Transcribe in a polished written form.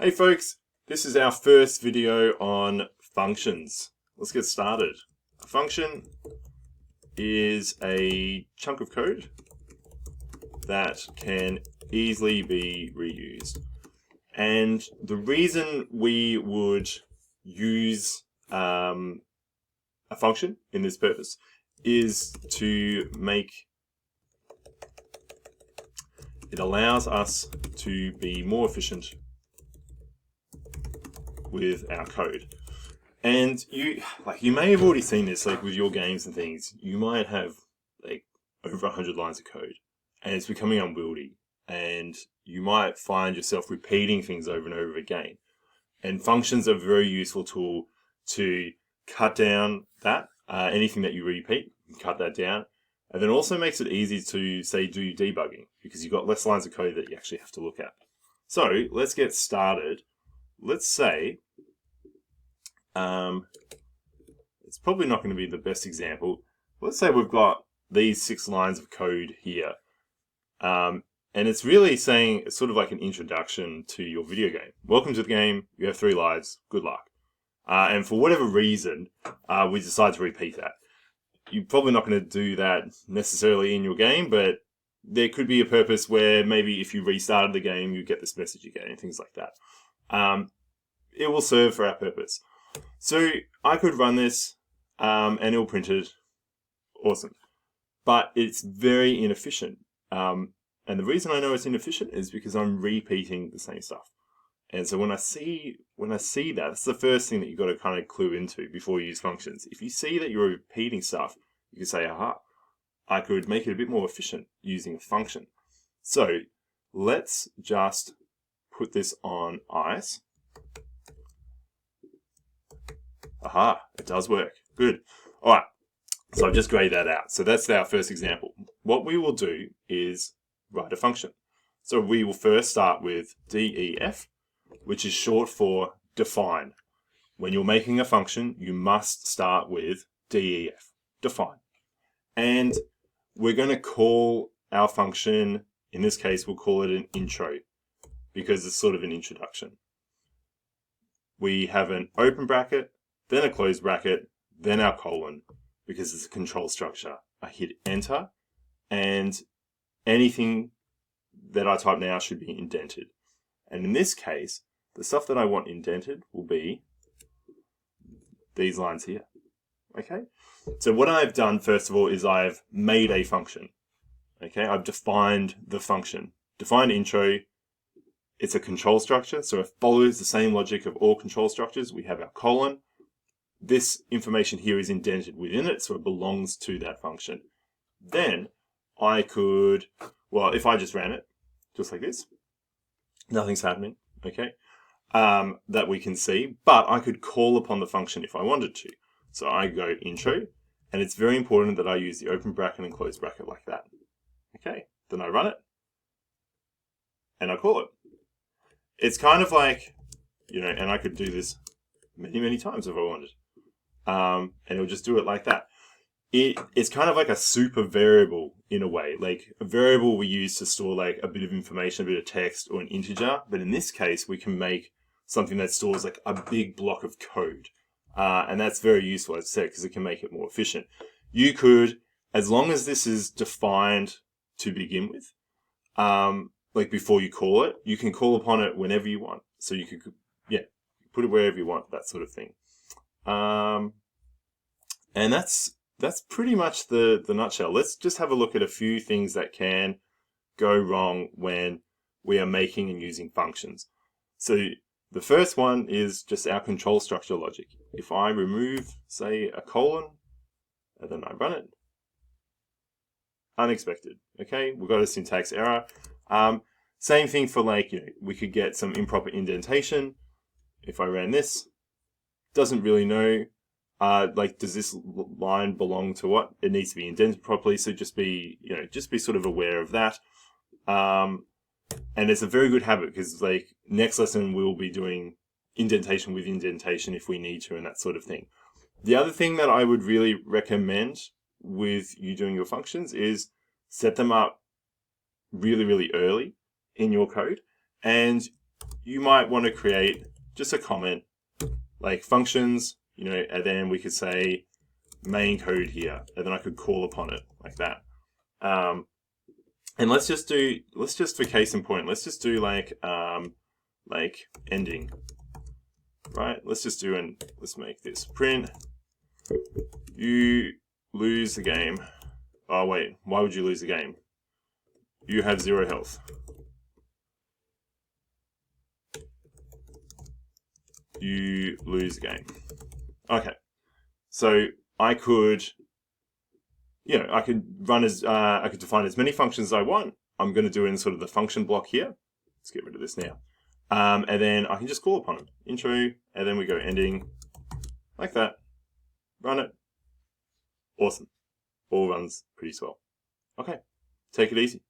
Hey folks, this is our first video on functions. Let's get started. A function is a chunk of code that can easily be reused. And the reason we would use a function in this purpose is to make it allows us to be more efficient with our code. And you may have already seen this, like with your games and things. You might have like over 100 lines of code, and it's becoming unwieldy. And you might find yourself repeating things over and over again. And functions are a very useful tool to cut down that anything that you repeat, you can cut that down. And then also makes it easy to, say, do debugging, because you've got less lines of code that you actually have to look at. So let's get started. Let's say, it's probably not going to be the best example. Let's say we've got these 6 lines of code here. And it's really saying, it's sort of like an introduction to your video game. Welcome to the game, you have 3 lives, good luck. And for whatever reason, we decide to repeat that. You're probably not going to do that necessarily in your game, but there could be a purpose where maybe if you restarted the game, you get this message again and things like that. It will serve for our purpose. So I could run this and it'll print it. Awesome. But it's very inefficient. And the reason I know it's inefficient is because I'm repeating the same stuff. And so when I see that, that's the first thing that you've got to kind of clue into before you use functions. If you see that you're repeating stuff, you can say, aha, I could make it a bit more efficient using a function. So let's just put this on ice. Aha, it does work. Good. All right. So I've just grayed that out. So that's our first example. What we will do is write a function. So we will first start with def, which is short for define. When you're making a function, you must start with def, define. And we're going to call our function, in this case, we'll call it an intro, because it's sort of an introduction. We have an open bracket, then a closed bracket, then our colon, because it's a control structure. I hit enter, and anything that I type now should be indented. And in this case, the stuff that I want indented will be these lines here. Okay? So what I've done, first of all, is I've made a function. Okay? I've defined the function. Defined intro, it's a control structure, so it follows the same logic of all control structures. We have our colon. This information here is indented within it, so it belongs to that function. Then I could, well, if I just ran it, just like this, nothing's happening, okay, that we can see, but I could call upon the function if I wanted to. So I go intro, and it's very important that I use the open bracket and closed bracket like that. Okay, then I run it, and I call it. It's kind of like, and I could do this many, many times if I wanted. And it'll just do it like that. It's kind of like a super variable in a way. Like a variable we use to store like a bit of information, a bit of text, or an integer. But in this case, we can make something that stores like a big block of code. And that's very useful, as I said, because it can make it more efficient. You could, as long as this is defined to begin with, like before you call it, you can call upon it whenever you want. So you could, put it wherever you want, that sort of thing. And that's pretty much the nutshell. Let's just have a look at a few things that can go wrong when we are making and using functions. So the first one is just our control structure logic. If I remove, say, a colon, and then I run it, unexpected. Okay, we've got a syntax error. Same thing for we could get some improper indentation. If I ran this, doesn't really know, does this line belong to what? It needs to be indented properly, so just be sort of aware of that. And it's a very good habit, because next lesson we'll be doing indentation with indentation if we need to, and that sort of thing. The other thing that I would really recommend with you doing your functions is set them up really, really early in your code. And you might want to create just a comment like functions, you know, and then we could say main code here, and then I could call upon it like that. And let's just for case in point, let's just do like ending, right? Let's make this print. You lose the game. Oh wait, why would you lose the game? You have 0 health. You lose the game. Okay, so I could, you know, I could run as I could define as many functions as I want. I'm going to do it in sort of the function block here. Let's get rid of this now, and then I can just call upon it. Intro, and then we go ending, like that. Run it. Awesome. All runs pretty swell. Okay, take it easy.